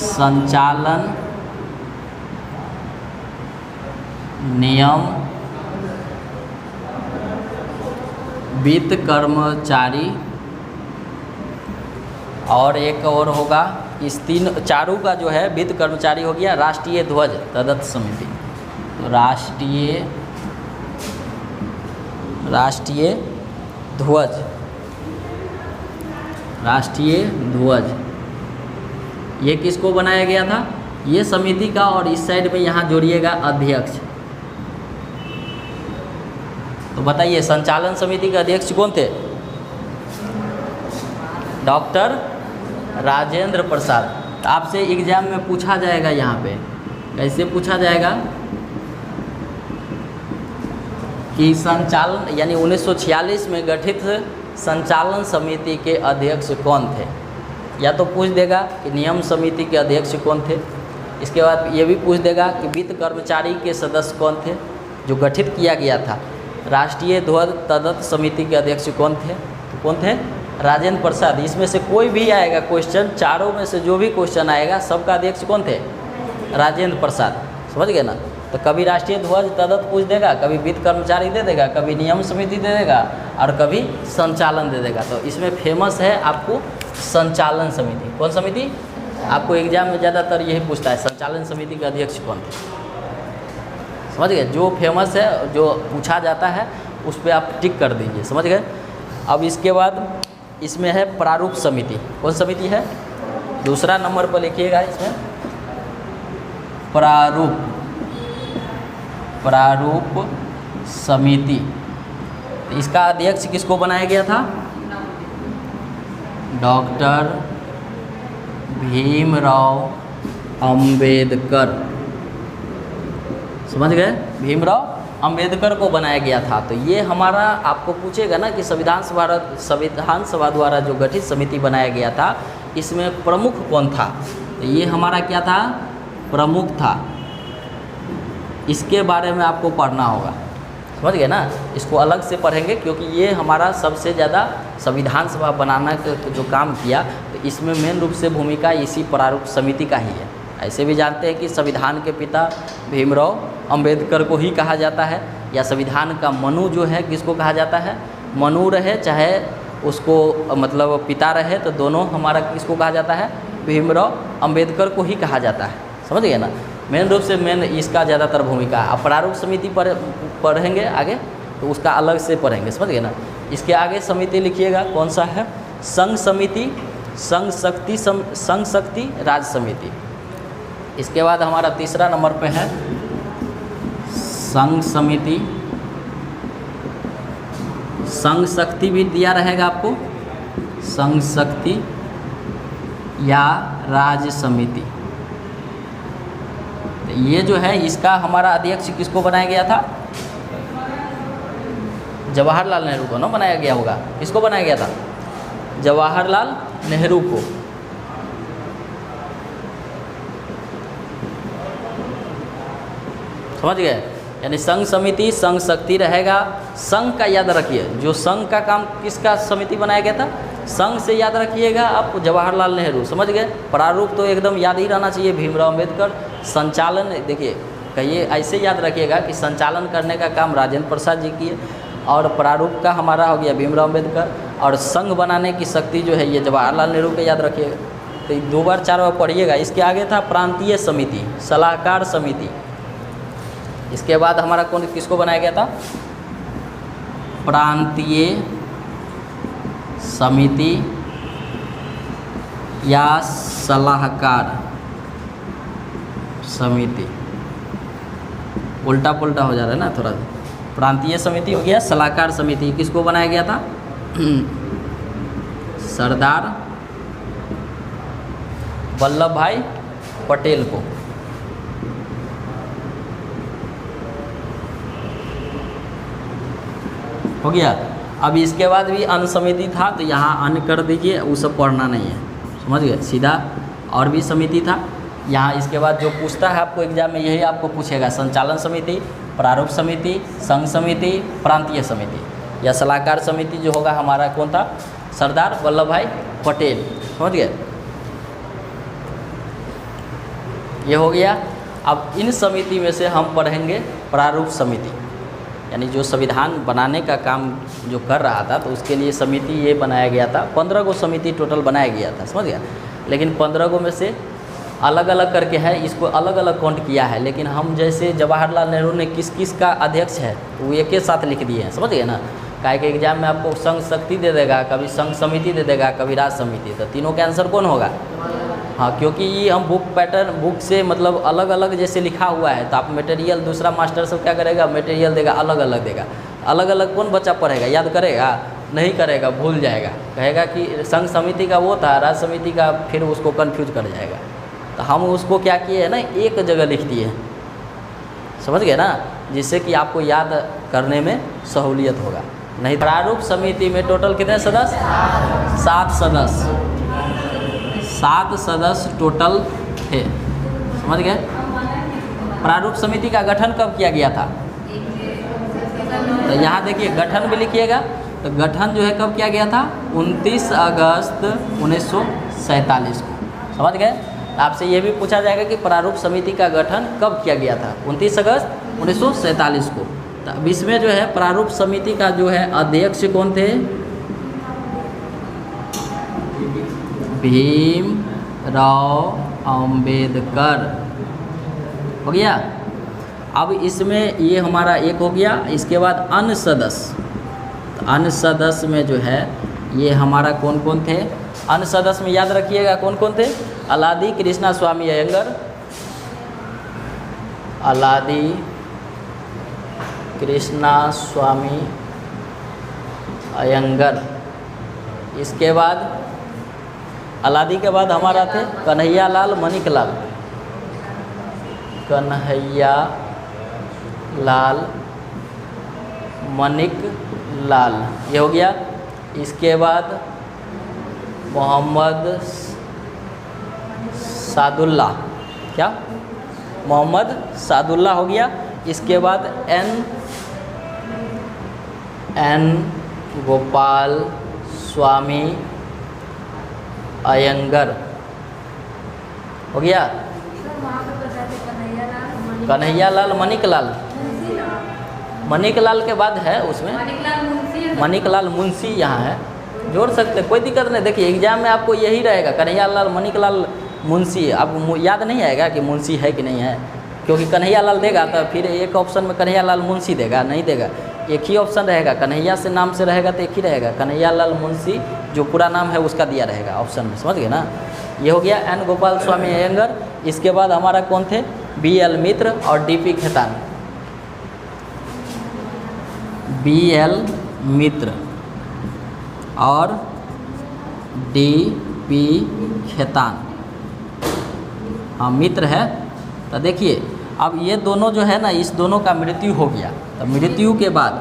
संचालन नियम वित्त कर्मचारी, और एक और होगा, इस चारों का जो है वित्त कर्मचारी हो गया राष्ट्रीय ध्वज तदर्थ समिति। तो राष्ट्रीय ध्वज ये किसको बनाया गया था? ये समिति का, और इस साइड में यहाँ जोड़िएगा अध्यक्ष। तो बताइए संचालन समिति के अध्यक्ष कौन थे? डॉक्टर राजेंद्र प्रसाद। आपसे एग्जाम में पूछा जाएगा, यहाँ पे कैसे पूछा जाएगा कि संचालन यानी 1946 में गठित संचालन समिति के अध्यक्ष कौन थे। या तो पूछ देगा कि नियम समिति के अध्यक्ष कौन थे, इसके बाद ये भी पूछ देगा कि वित्त कर्मचारी के सदस्य कौन थे जो गठित किया गया था। राष्ट्रीय ध्वज तदर्थ समिति के अध्यक्ष कौन थे? तो कौन थे? राजेंद्र प्रसाद। इसमें से कोई भी आएगा क्वेश्चन, चारों में से जो भी क्वेश्चन आएगा सबका अध्यक्ष कौन थे? राजेंद्र प्रसाद। समझ गए ना? तो कभी राष्ट्रीय ध्वज तदर्थ पूछ देगा, कभी वित्त कर्मचारी दे देगा, कभी नियम समिति दे देगा, और कभी संचालन दे देगा। तो इसमें फेमस है आपको संचालन समिति। कौन समिति? आपको एग्जाम में ज़्यादातर यही पूछता है, संचालन समिति के अध्यक्ष कौन थे। समझ गए? जो फेमस है, जो पूछा जाता है, उस पर आप टिक कर दीजिए। समझ गए? अब इसके बाद इसमें है प्रारूप समिति। कौन समिति है? दूसरा नंबर पर लिखिएगा इसमें प्रारूप समिति। तो इसका अध्यक्ष किसको बनाया गया था? डॉक्टर भीमराव अंबेडकर। समझ गए? भीमराव अंबेडकर को बनाया गया था। तो ये हमारा आपको पूछेगा ना कि संविधान सभा द्वारा जो गठित समिति बनाया गया था, इसमें प्रमुख कौन था? तो ये हमारा क्या था? प्रमुख था। इसके बारे में आपको पढ़ना होगा। समझ गए ना? इसको अलग से पढ़ेंगे, क्योंकि ये हमारा सबसे ज़्यादा संविधान सभा बनाने का जो काम किया, तो इसमें मेन रूप से भूमिका इसी प्रारूप समिति का ही है। ऐसे भी जानते हैं कि संविधान के पिता भीमराव अंबेडकर को ही कहा जाता है, या संविधान का मनु जो है किसको कहा जाता है? मनु रहे चाहे उसको मतलब पिता रहे, तो दोनों हमारा किसको कहा जाता है? भीमराव अंबेडकर को ही कहा जाता है। समझ गए ना? मेन रूप से इसका ज़्यादातर भूमिका है। अब प्रारूप समिति पढ़ेंगे आगे, तो उसका अलग से पढ़ेंगे। समझ गए ना? इसके आगे समिति लिखिएगा कौन सा है? संघ समिति, संघ शक्ति राज्य समिति। इसके बाद हमारा तीसरा नंबर पे है संघ समिति। संघ शक्ति भी दिया रहेगा आपको, संघ शक्ति या राज्य समिति। तो ये जो है इसका हमारा अध्यक्ष किसको बनाया गया था? जवाहरलाल नेहरू को ना बनाया गया होगा। किसको बनाया गया था? जवाहरलाल नेहरू को। समझ गए? यानी संघ समिति, संघ शक्ति रहेगा। संघ का याद रखिए, जो संघ का काम किसका समिति बनाया गया था? संघ से याद रखिएगा आप जवाहरलाल नेहरू। समझ गए? प्रारूप तो एकदम याद ही रहना चाहिए, भीमराव अंबेडकर। संचालन देखिए, कहिए ऐसे याद रखिएगा कि संचालन करने का काम राजेंद्र प्रसाद जी किए, और प्रारूप का हमारा हो गया भीमराव अंबेडकर, और संघ बनाने की शक्ति जो है ये जवाहरलाल नेहरू के याद रखिएगा। तो 2 बार 4 बार पढ़िएगा। इसके आगे था प्रांतीय समिति, सलाहकार समिति। इसके बाद हमारा कौन किसको बनाया गया था? प्रांतीय समिति या सलाहकार समिति। उल्टा पुल्टा हो जा रहा है ना थोड़ा। प्रांतीय समिति हो गया, सलाहकार समिति किसको बनाया गया था? सरदार वल्लभ भाई पटेल को। हो गया। अब इसके बाद भी अन्य समिति था, तो यहाँ अन्य कर दीजिए, वो सब पढ़ना नहीं है। समझ गए? सीधा और भी समिति था यहाँ। इसके बाद जो पूछता है आपको एग्जाम में, यही आपको पूछेगा। संचालन समिति, प्रारूप समिति, संघ समिति, प्रांतीय समिति या सलाहकार समिति जो होगा हमारा कौन था? सरदार वल्लभ भाई पटेल। समझ गए? ये हो गया। अब इन समिति में से हम पढ़ेंगे प्रारूप समिति, यानी जो संविधान बनाने का काम जो कर रहा था तो उसके लिए समिति ये बनाया गया था। 15 गो समिति टोटल बनाया गया था, समझ गया। लेकिन 15 गो में से अलग अलग करके है, इसको अलग अलग काउंट किया है। लेकिन हम जैसे जवाहरलाल नेहरू ने किस किस का अध्यक्ष है तो वो एक के साथ लिख दिए हैं, समझ गए ना। काहे के एग्जाम में आपको संघ शक्ति दे देगा, कभी संघ समिति दे देगा, कभी राज्य समिति, तो तीनों का आंसर कौन होगा? हाँ, क्योंकि ये हम बुक पैटर्न बुक से मतलब अलग अलग जैसे लिखा हुआ है तो आप मटेरियल दूसरा मास्टर सब क्या करेगा, मटेरियल देगा, अलग अलग देगा। अलग अलग कौन बच्चा पढ़ेगा, याद करेगा? नहीं करेगा, भूल जाएगा, कहेगा कि संघ समिति का वो था, राज्य समिति का, फिर उसको कन्फ्यूज कर जाएगा। तो हम उसको क्या किए हैं ना, एक जगह लिख दिए हैं, समझ गए ना, जिससे कि आपको याद करने में सहूलियत होगा। नहीं, प्रारूप समिति में टोटल कितने सदस्य? 7 सदस्य, 7 सदस्य टोटल थे, समझ गए। प्रारूप समिति का गठन कब किया गया था? तो यहाँ देखिए गठन भी लिखिएगा। तो गठन जो है कब किया गया था? 29 अगस्त 1947 को, समझ गए। आपसे ये भी पूछा जाएगा कि प्रारूप समिति का गठन कब किया गया था? 29 अगस्त 1947 को। तो इसमें जो है प्रारूप समिति का जो है अध्यक्ष कौन थे? भीमराव अंबेडकर, हो गया। अब इसमें ये हमारा एक हो गया। इसके बाद अन्य सदस्य, तो अन्य सदस्य में जो है ये हमारा कौन कौन थे? अन्य सदस्य में याद रखिएगा कौन कौन थे? अलादी कृष्णा स्वामी अयंगर, अलादी कृष्णा स्वामी अयंगर। इसके बाद अलादी के बाद हमारा थे कन्हैया लाल मणिकलाल, कन्हैया लाल मणिक लाल, ये हो गया। इसके बाद मोहम्मद सादुल्ला, क्या? मोहम्मद सादुल्ला हो गया। इसके बाद एन गोपाल स्वामी अयंगर हो गया। कन्हैया लाल मणिकलाल, मणिकलाल के बाद है उसमें मणिकलाल मुंशी, यहाँ है, जोड़ सकते, कोई दिक्कत नहीं। देखिए एग्जाम में आपको यही रहेगा, कन्हैया लाल मणिकलाल मुंशी। अब याद नहीं आएगा कि मुंशी है कि नहीं है, क्योंकि कन्हैया लाल देगा तो फिर एक ऑप्शन में कन्हैया लाल मुंशी देगा, नहीं देगा। एक ही ऑप्शन रहेगा, कन्हैया से नाम से रहेगा तो एक ही रहेगा, कन्हैया लाल मुंशी जो पूरा नाम है उसका दिया रहेगा ऑप्शन में, समझ गए ना। ये हो गया एन गोपाल स्वामी अयंगर। इसके बाद हमारा कौन थे? BL मित्र और DP खेतान, BL मित्र और DP खेतान, हाँ मित्र है। तो देखिए अब ये दोनों जो है ना, इस दोनों का मृत्यु हो गया। तो मृत्यु के बाद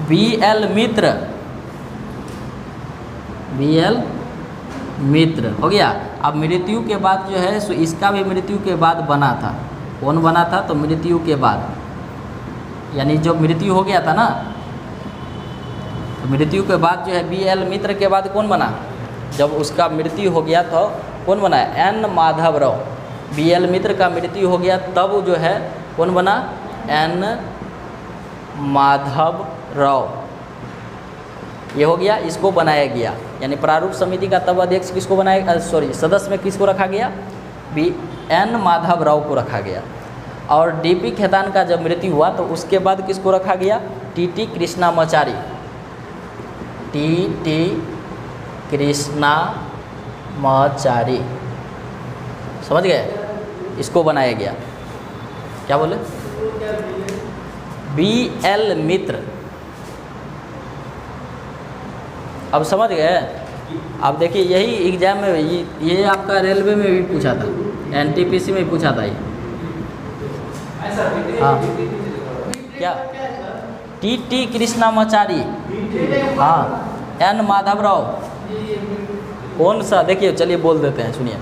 BL मित्र, BL मित्र हो गया। अब मृत्यु के बाद जो है सो इसका भी मृत्यु के बाद बना था। कौन बना था? तो मृत्यु के बाद, यानी जब मृत्यु हो गया था ना, तो मृत्यु के बाद जो है BL मित्र के बाद कौन बना? जब उसका मृत्यु हो गया तो कौन बना? N माधवराव। BL मित्र का मृत्यु हो गया तब जो है कौन बना? N माधवराव, ये हो गया। इसको बनाया गया, यानी प्रारूप समिति का तब अध्यक्ष किसको बनाया, सदस्य में किसको रखा गया? N माधवराव को रखा गया। और DP खेतान का जब मृत्यु हुआ तो उसके बाद किसको रखा गया? TT कृष्णामाचारी, TT कृष्णामाचारी, समझ गए। इसको बनाया गया, क्या बोले? BL मित्र, अब समझ गए। अब देखिए यही एग्जाम में ये आपका रेलवे में भी पूछा था, NTPC में भी पूछा था ये, हाँ क्या? TT कृष्णामाचारी, हाँ N माधवराव, कौन सा? देखिए चलिए बोल देते हैं, सुनिए।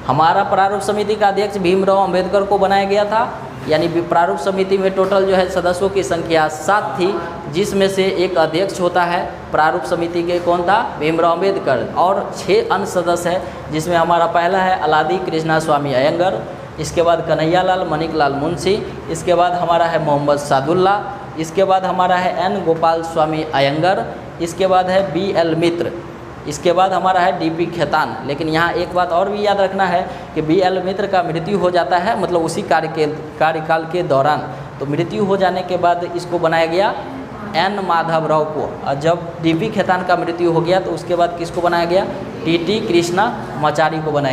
हमारा प्रारूप समिति का अध्यक्ष भीमराव अंबेडकर को बनाया गया था। यानी प्रारूप समिति में टोटल जो है सदस्यों की संख्या 7 थी, जिसमें से एक अध्यक्ष होता है। प्रारूप समिति के कौन था? भीमराव अम्बेडकर। और 6 अन्य सदस्य है, जिसमें हमारा पहला है अलादी कृष्णा स्वामी अयंगर, इसके बाद कन्हैयालाल मणिकलाल मुंशी, इसके बाद हमारा है मोहम्मद सादुल्ला, इसके बाद हमारा है एन गोपाल स्वामी अयंगर, इसके बाद है BL मित्र, इसके बाद हमारा है DP खेतान। लेकिन यहाँ एक बात और भी याद रखना है कि BL मित्र का मृत्यु हो जाता है, मतलब उसी कार्यकाल के दौरान। तो मृत्यु हो जाने के बाद इसको बनाया गया N माधवराव को। और जब DP खेतान का मृत्यु हो गया तो उसके बाद किसको बनाया गया? TT कृष्णा मचारी को बनाया।